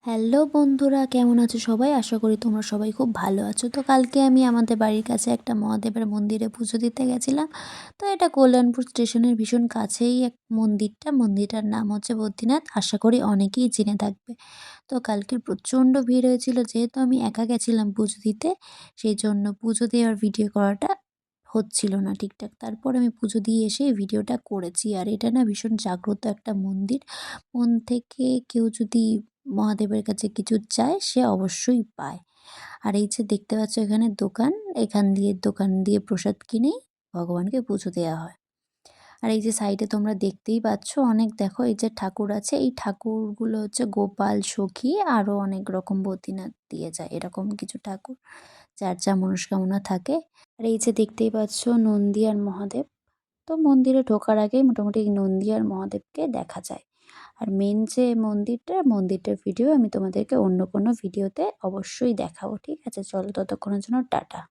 Hello বন্ধুরা, কেমন আছো সবাই? আশা করি তোমরা সবাই খুব ভালো আছো। তো কালকে আমি আমাদের বাড়ির কাছে একটা মহাদেবের মন্দিরে পুজো দিতে গেছিলাম। তো এটা কল্যাণপুর স্টেশনের ভীষণ কাছেই মন্দিরটার নাম হচ্ছে বদ্রীনাথ। আশা করি অনেকেই জেনে থাকবে। তো কালকে প্রচণ্ড ভিড় হয়েছিল, যেহেতু আমি একা গেছিলাম পুজো দিতে, সেই জন্য পুজো দেওয়ার ভিডিও করাটা হচ্ছিল না ঠিকঠাক। তারপর আমি পুজো দিয়ে এসে এই ভিডিওটা করেছি। আর এটা না ভীষণ জাগ্রত একটা মন্দির। মন থেকে কেউ যদি মহাদেবের কাছে কিছু চায় সে অবশ্যই পায়। আর এই যে দেখতে পাচ্ছ এখানে দোকান দিয়ে প্রসাদ কিনেই ভগবানকে পুজো দেওয়া হয়। আর এই যে সাইডে তোমরা দেখতেই পাচ্ছ অনেক, দেখো এই যে ঠাকুর আছে, এই ঠাকুরগুলো হচ্ছে গোপাল, সখী আরও অনেক রকম বদ্রীনাথ দিয়ে যায় এরকম কিছু ঠাকুর, যার যা মনস্কামনা থাকে। আর এই যে দেখতেই পাচ্ছ নন্দী আর মহাদেব। তো মন্দিরে ঢোকার আগেই মোটামুটি এই নন্দী আর মহাদেবকে দেখা যায়। আর মেন যে মন্দিরটার ভিডিও আমি তোমাদেরকে অন্য কোনো ভিডিওতে অবশ্যই দেখাবো। ঠিক আছে, চলো ততক্ষণের জন্য টাটা।